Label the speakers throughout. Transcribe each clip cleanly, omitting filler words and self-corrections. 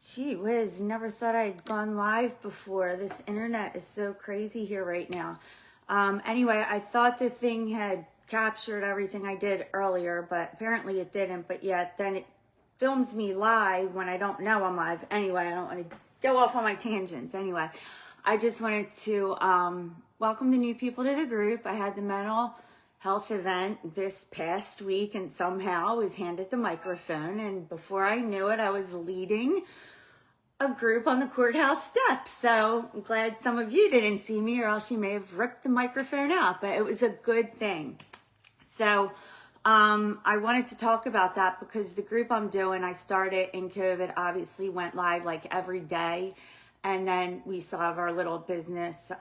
Speaker 1: Gee whiz, never thought I'd gone live before. This internet is so crazy here right now. Anyway, I thought the thing had captured everything I did earlier, but apparently it didn't. But yet then it films me live when I don't know I'm live. Anyway, I don't want to go off on my tangents. Anyway, I just wanted to welcome the new people to the group. I had the mental health event this past week and somehow was handed the microphone, and before I knew it, I was leading a group on the courthouse steps. So I'm glad some of you didn't see me, or else you may have ripped the microphone out, but it was a good thing. So I wanted to talk about that because the group I'm doing, I started in COVID, obviously went live like every day. And then we still have our little business,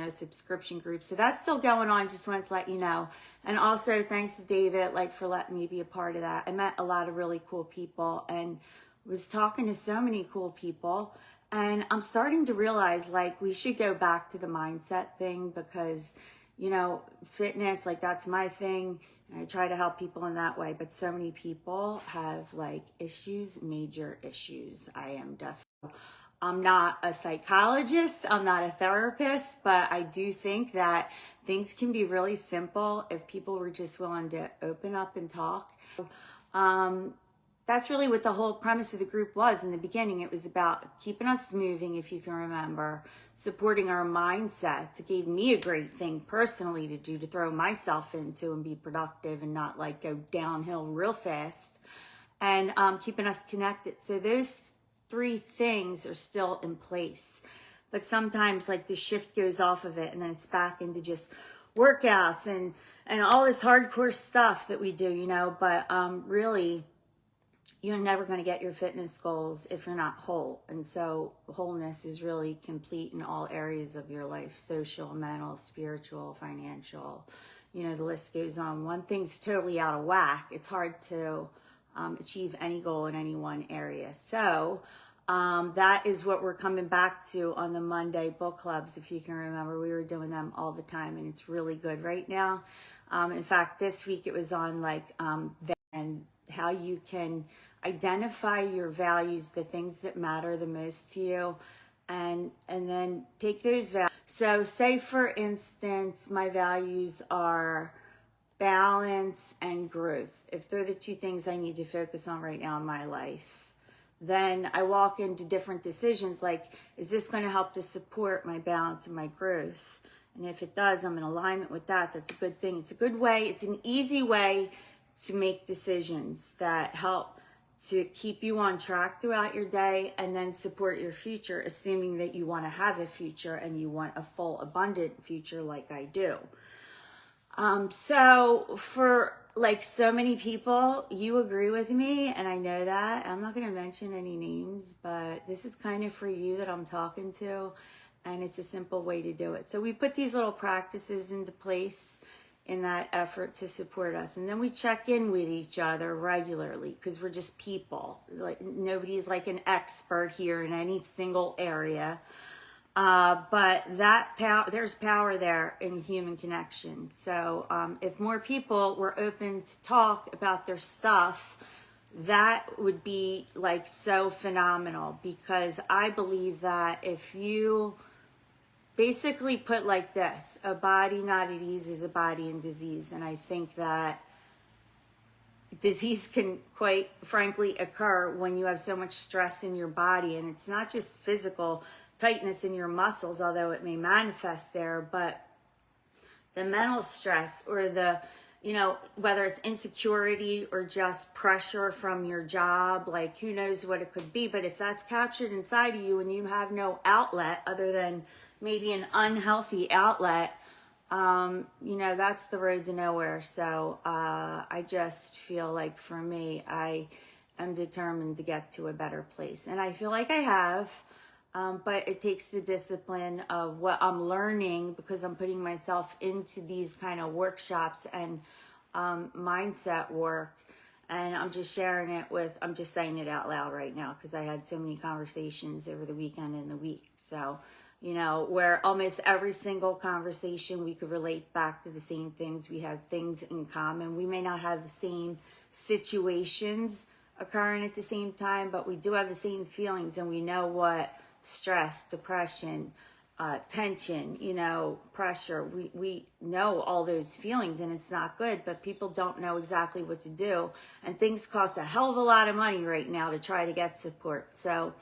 Speaker 1: subscription group. So that's still going on. Just wanted to let you know. And also thanks to David, for letting me be a part of that. I met a lot of really cool people and was talking to so many cool people. And I'm starting to realize we should go back to the mindset thing because, fitness, that's my thing. And I try to help people in that way. But so many people have issues, major issues. I'm not a psychologist, I'm not a therapist, but I do think that things can be really simple if people were just willing to open up and talk. That's really what the whole premise of the group was in the beginning. It was about keeping us moving, if you can remember, supporting our mindsets. It gave me a great thing personally to do, to throw myself into and be productive and not go downhill real fast, and keeping us connected. So those three things are still in place, but sometimes the shift goes off of it and then it's back into just workouts and all this hardcore stuff that we do, but really you're never going to get your fitness goals if you're not whole. And so wholeness is really complete in all areas of your life: social, mental, spiritual, financial, the list goes on. One thing's totally out of whack, it's hard to achieve any goal in any one area. So that is what we're coming back to on the Monday book clubs. If you can remember, we were doing them all the time and it's really good right now. In fact, this week it was on and how you can identify your values, the things that matter the most to you, and then take those values. So say for instance, my values are balance and growth. If they're the two things I need to focus on right now in my life, then I walk into different decisions is this going to help to support my balance and my growth? And if it does, I'm in alignment with that. That's a good thing. It's a good way. It's an easy way to make decisions that help to keep you on track throughout your day and then support your future, assuming that you want to have a future and you want a full, abundant future like I do. So for so many people, you agree with me, and I know that. I'm not going to mention any names, but this is kind of for you that I'm talking to, and it's a simple way to do it. So we put these little practices into place in that effort to support us, and then we check in with each other regularly because we're just people. Nobody's an expert here in any single area. But there's power there in human connection. So if more people were open to talk about their stuff, that would be so phenomenal, because I believe that if you basically put this: a body not at ease is a body in disease. And I think that disease can quite frankly occur when you have so much stress in your body, and it's not just physical tightness in your muscles, although it may manifest there, but the mental stress, or the, whether it's insecurity or just pressure from your job, who knows what it could be. But if that's captured inside of you and you have no outlet other than maybe an unhealthy outlet, that's the road to nowhere. So I just feel for me, I am determined to get to a better place. And I feel like I have. But it takes the discipline of what I'm learning, because I'm putting myself into these kind of workshops and mindset work. And I'm just sharing it I'm just saying it out loud right now because I had so many conversations over the weekend and the week. So, where almost every single conversation we could relate back to the same things. We have things in common. We may not have the same situations occurring at the same time, but we do have the same feelings, and we know what stress, depression, tension, pressure, we know all those feelings, and it's not good, but people don't know exactly what to do, and things cost a hell of a lot of money right now to try to get support. So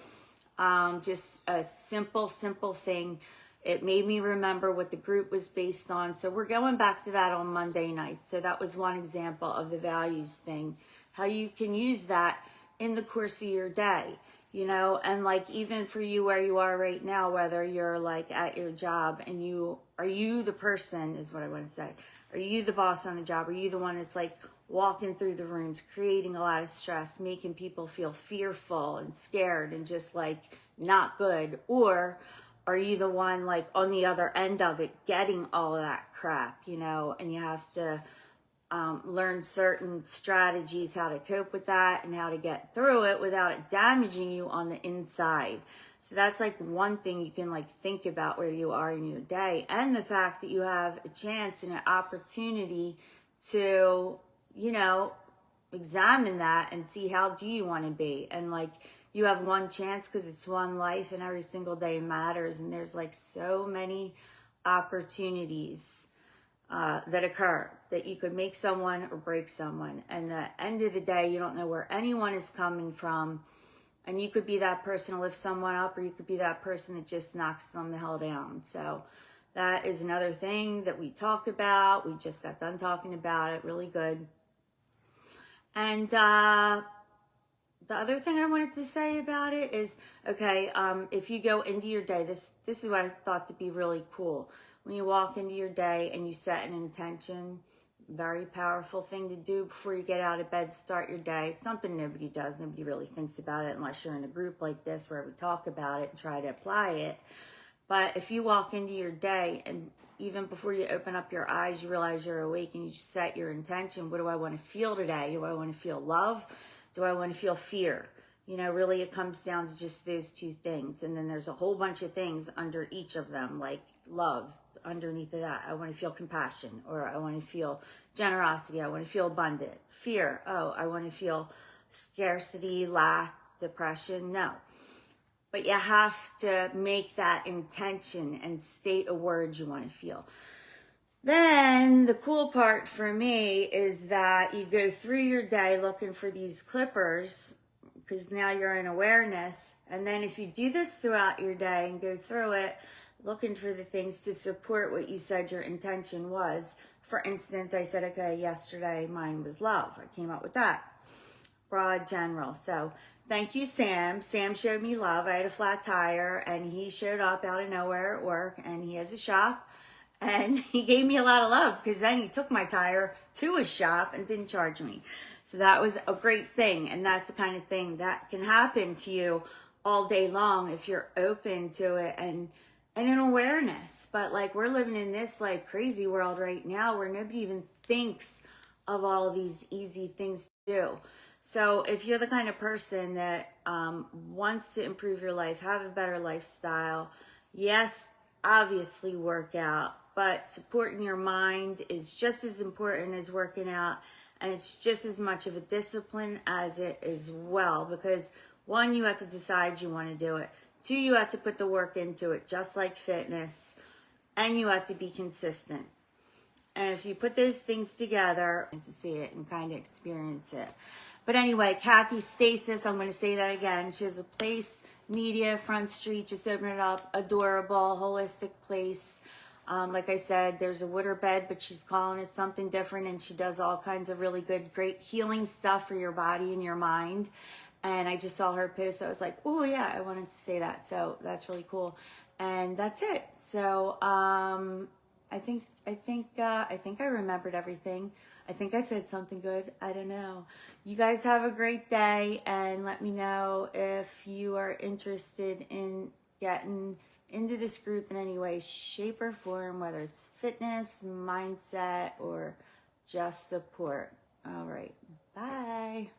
Speaker 1: just a simple thing. It made me remember what the group was based on. So we're going back to that on Monday night. So that was one example of the values thing, how you can use that in the course of your day, and like even for you where you are right now, whether you're like at your job and are you the person, is what I want to say. Are you the boss on the job? Are you the one that's like walking through the rooms, creating a lot of stress, making people feel fearful and scared and just like not good? Or are you the one like on the other end of it, getting all of that crap, and you have to learn certain strategies, how to cope with that and how to get through it without it damaging you on the inside. So that's like one thing you can like think about where you are in your day, and the fact that you have a chance and an opportunity to, examine that and see how do you want to be. And like you have one chance because it's one life and every single day matters. And there's like so many opportunities that occur that you could make someone or break someone. And at the end of the day, you don't know where anyone is coming from. And you could be that person to lift someone up, or you could be that person that just knocks them the hell down. So that is another thing that we talk about. We just got done talking about it. Really good. And the other thing I wanted to say about it is, okay, if you go into your day, this is what I thought to be really cool. When you walk into your day and you set an intention, very powerful thing to do before you get out of bed, start your day. Something nobody does. Nobody really thinks about it unless you're in a group like this where we talk about it and try to apply it. But if you walk into your day and even before you open up your eyes, you realize you're awake and you set your intention. What do I want to feel today? Do I want to feel love? Do I want to feel fear? Really it comes down to just those two things. And then there's a whole bunch of things under each of them, like love. Underneath of that, I want to feel compassion, or I want to feel generosity. I want to feel abundant. Fear. Oh, I want to feel scarcity, lack, depression. No. But you have to make that intention and state a word you want to feel. Then the cool part for me is that you go through your day looking for these clippers, because now you're in awareness. And then if you do this throughout your day and go through it, looking for the things to support what you said your intention was. For instance, I said, okay, yesterday mine was love. I came up with that. Broad general. So thank you, Sam. Sam showed me love. I had a flat tire and he showed up out of nowhere at work, and he has a shop, and he gave me a lot of love because then he took my tire to his shop and didn't charge me. So that was a great thing. And that's the kind of thing that can happen to you all day long if you're open to it and an awareness. But like we're living in this like crazy world right now where nobody even thinks of all these easy things to do. So if you're the kind of person that wants to improve your life, have a better lifestyle, yes, obviously work out, but supporting your mind is just as important as working out, and it's just as much of a discipline as it is well, because one, you have to decide you want to do it. Two, you have to put the work into it, just like fitness, and you have to be consistent. And if you put those things together, to see it and kind of experience it. But anyway, Kathy Stasis, I'm going to say that again. She has a place, Media, Front Street, just open it up. Adorable, holistic place. Like I said, there's a waterbed, but she's calling it something different, and she does all kinds of really good, great healing stuff for your body and your mind. And I just saw her post, so I was like, oh yeah, I wanted to say that. So that's really cool. And that's it. So I think I remembered everything. I think I said something good. I don't know. You guys have a great day, and let me know if you are interested in getting into this group in any way, shape, or form, whether it's fitness, mindset, or just support. All right. Bye.